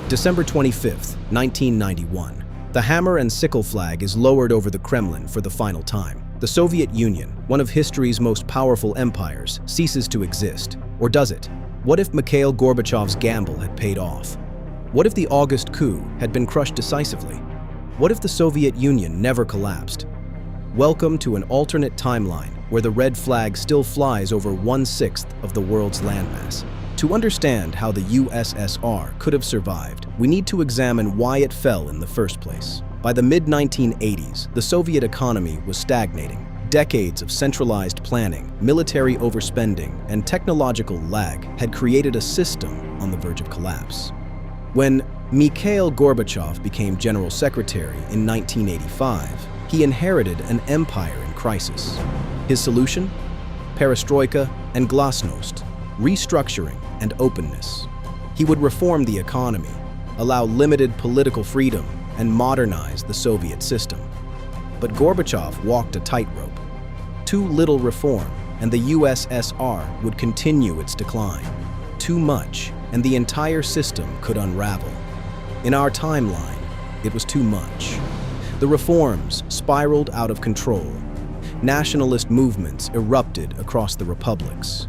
December 25th, 1991. The hammer and sickle flag is lowered over the Kremlin for the final time. The Soviet Union, one of history's most powerful empires, ceases to exist. Or does it? What if Mikhail Gorbachev's gamble had paid off? What if the August coup had been crushed decisively? What if the Soviet Union never collapsed? Welcome to an alternate timeline where the red flag still flies over 1/6 of the world's landmass. To understand how the USSR could have survived, we need to examine why it fell in the first place. By the mid-1980s, the Soviet economy was stagnating. Decades of centralized planning, military overspending, and technological lag had created a system on the verge of collapse. When Mikhail Gorbachev became General Secretary in 1985, he inherited an empire in crisis. His solution? Perestroika and glasnost, restructuring and openness. He would reform the economy, allow limited political freedom, and modernize the Soviet system. But Gorbachev walked a tightrope. Too little reform, and the USSR would continue its decline. Too much, and the entire system could unravel. In our timeline, it was too much. The reforms spiraled out of control. Nationalist movements erupted across the republics.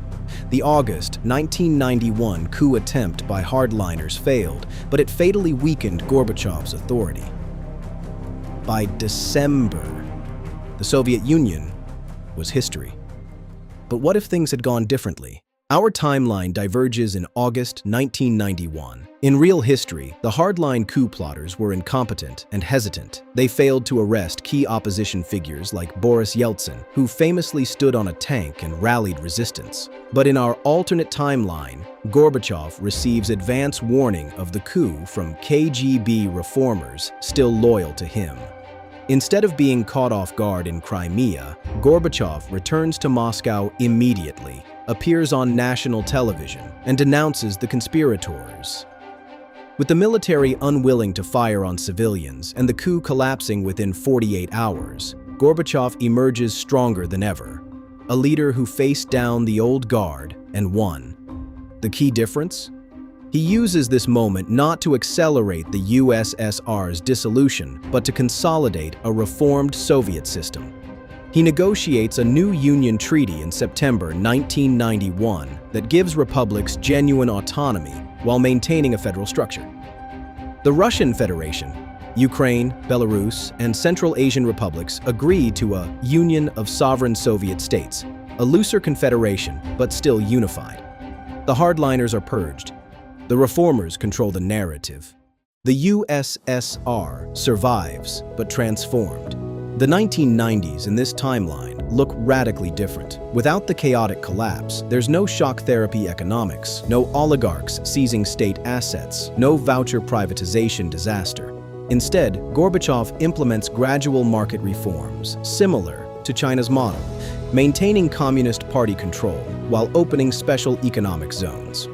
The August 1991 coup attempt by hardliners failed, but it fatally weakened Gorbachev's authority. By December, the Soviet Union was history. But what if things had gone differently? Our timeline diverges in August 1991. In real history, the hardline coup plotters were incompetent and hesitant. They failed to arrest key opposition figures like Boris Yeltsin, who famously stood on a tank and rallied resistance. But in our alternate timeline, Gorbachev receives advance warning of the coup from KGB reformers still loyal to him. Instead of being caught off guard in Crimea, Gorbachev returns to Moscow immediately, appears on national television, and denounces the conspirators. With the military unwilling to fire on civilians and the coup collapsing within 48 hours, Gorbachev emerges stronger than ever, a leader who faced down the old guard and won. The key difference? He uses this moment not to accelerate the USSR's dissolution, but to consolidate a reformed Soviet system. He negotiates a new Union treaty in September 1991 that gives republics genuine autonomy while maintaining a federal structure. The Russian Federation, Ukraine, Belarus, and Central Asian republics agree to a Union of Sovereign Soviet States, a looser confederation, but still unified. The hardliners are purged. The reformers control the narrative. The USSR survives, but transformed. The 1990s in this timeline look radically different. Without the chaotic collapse, there's no shock therapy economics, no oligarchs seizing state assets, no voucher privatization disaster. Instead, Gorbachev implements gradual market reforms, similar to China's model, maintaining Communist Party control while opening special economic zones.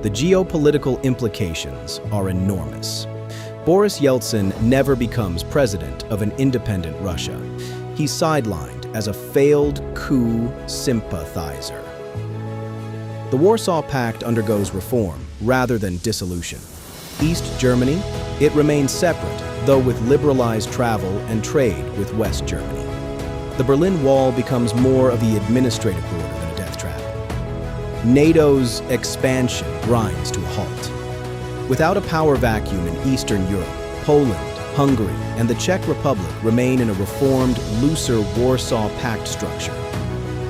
The geopolitical implications are enormous. Boris Yeltsin never becomes president of an independent Russia. He's sidelined as a failed coup sympathizer. The Warsaw Pact undergoes reform rather than dissolution. East Germany, it remains separate, though with liberalized travel and trade with West Germany. The Berlin Wall becomes more of the administrative border than a death trap. NATO's expansion grinds to a halt. Without a power vacuum in Eastern Europe, Poland, Hungary, and the Czech Republic remain in a reformed, looser Warsaw Pact structure.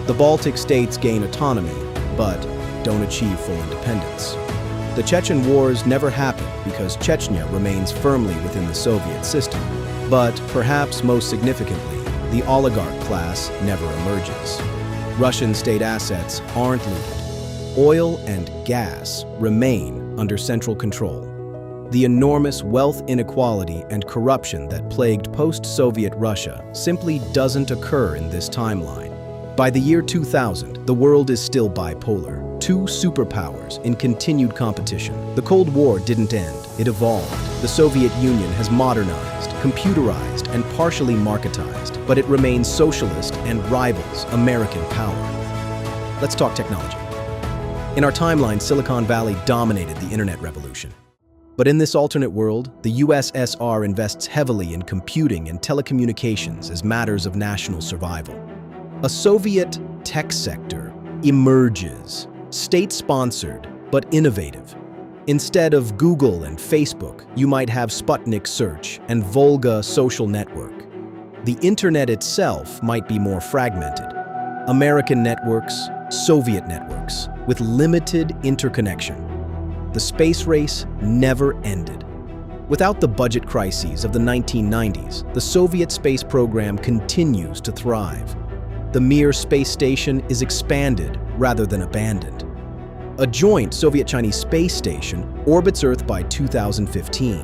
The Baltic states gain autonomy, but don't achieve full independence. The Chechen Wars never happened because Chechnya remains firmly within the Soviet system. But perhaps most significantly, the oligarch class never emerges. Russian state assets aren't looted. Oil and gas remain under central control. The enormous wealth inequality and corruption that plagued post-Soviet Russia simply doesn't occur in this timeline. By the year 2000, the world is still bipolar. Two superpowers in continued competition. The Cold War didn't end, it evolved. The Soviet Union has modernized, computerized, and partially marketized, but it remains socialist and rivals American power. Let's talk technology. In our timeline, Silicon Valley dominated the internet revolution. But in this alternate world, the USSR invests heavily in computing and telecommunications as matters of national survival. A Soviet tech sector emerges, state-sponsored but innovative. Instead of Google and Facebook, you might have Sputnik Search and Volga social network. The internet itself might be more fragmented. American networks, Soviet networks, with limited interconnection. The space race never ended. Without the budget crises of the 1990s, the Soviet space program continues to thrive. The Mir space station is expanded rather than abandoned. A joint Soviet-Chinese space station orbits Earth by 2015.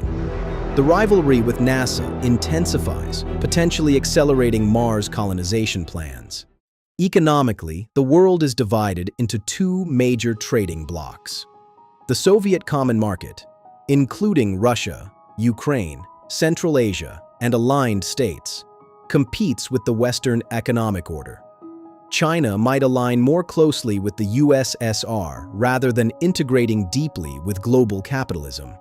The rivalry with NASA intensifies, potentially accelerating Mars colonization plans. Economically, the world is divided into two major trading blocs. The Soviet Common Market, including Russia, Ukraine, Central Asia, and aligned states, competes with the Western economic order. China might align more closely with the USSR rather than integrating deeply with global capitalism.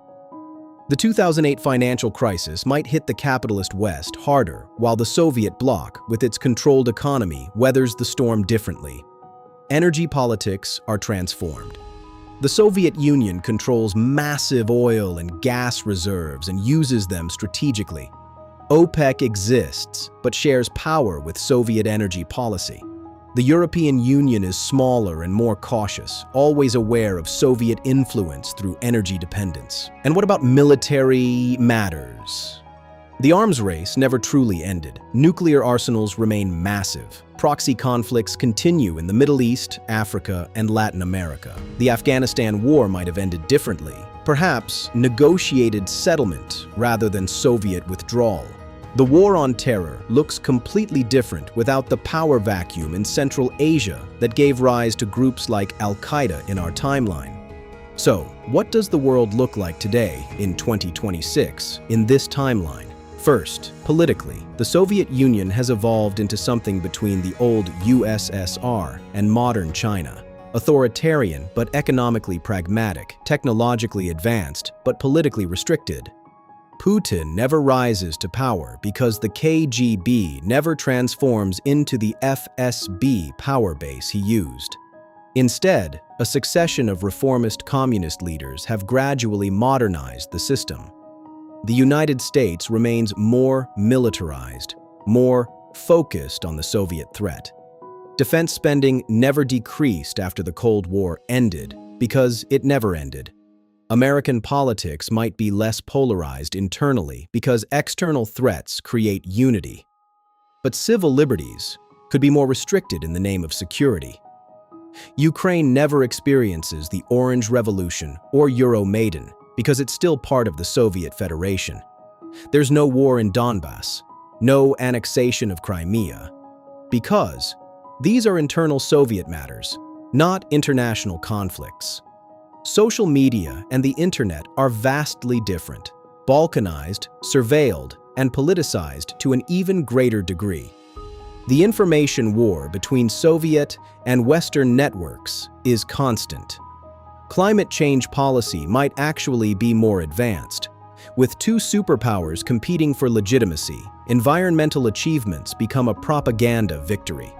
The 2008 financial crisis might hit the capitalist West harder, while the Soviet bloc, with its controlled economy, weathers the storm differently. Energy politics are transformed. The Soviet Union controls massive oil and gas reserves and uses them strategically. OPEC exists, but shares power with Soviet energy policy. The European Union is smaller and more cautious, always aware of Soviet influence through energy dependence. And what about military matters? The arms race never truly ended. Nuclear arsenals remain massive. Proxy conflicts continue in the Middle East, Africa, and Latin America. The Afghanistan war might have ended differently. Perhaps negotiated settlement rather than Soviet withdrawal. The war on terror looks completely different without the power vacuum in Central Asia that gave rise to groups like Al-Qaeda in our timeline. So, what does the world look like today in 2026 in this timeline? First, politically, the Soviet Union has evolved into something between the old USSR and modern China. Authoritarian but economically pragmatic, technologically advanced but politically restricted. Putin never rises to power because the KGB never transforms into the FSB power base he used. Instead, a succession of reformist communist leaders have gradually modernized the system. The United States remains more militarized, more focused on the Soviet threat. Defense spending never decreased after the Cold War ended because it never ended. American politics might be less polarized internally because external threats create unity. But civil liberties could be more restricted in the name of security. Ukraine never experiences the Orange Revolution or Euromaidan because it's still part of the Soviet Federation. There's no war in Donbass, no annexation of Crimea, because these are internal Soviet matters, not international conflicts. Social media and the internet are vastly different, balkanized, surveilled, and politicized to an even greater degree. The information war between Soviet and Western networks is constant. Climate change policy might actually be more advanced. With two superpowers competing for legitimacy, environmental achievements become a propaganda victory.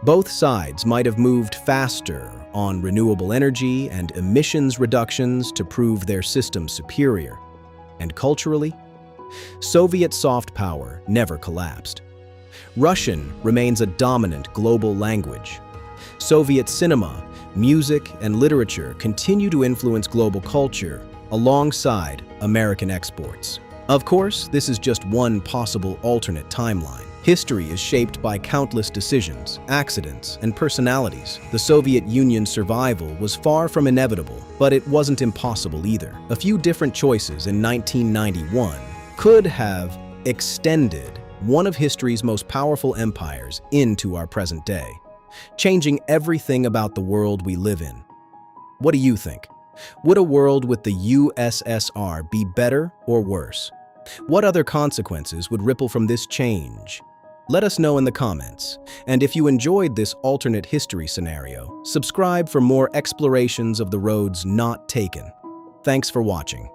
Both sides might have moved faster on renewable energy and emissions reductions to prove their system superior. And culturally, Soviet soft power never collapsed. Russian remains a dominant global language. Soviet cinema, music, and literature continue to influence global culture alongside American exports. Of course, this is just one possible alternate timeline. History is shaped by countless decisions, accidents, and personalities. The Soviet Union's survival was far from inevitable, but it wasn't impossible either. A few different choices in 1991 could have extended one of history's most powerful empires into our present day, changing everything about the world we live in. What do you think? Would a world with the USSR be better or worse? What other consequences would ripple from this change? Let us know in the comments. And if you enjoyed this alternate history scenario, subscribe for more explorations of the roads not taken. Thanks for watching.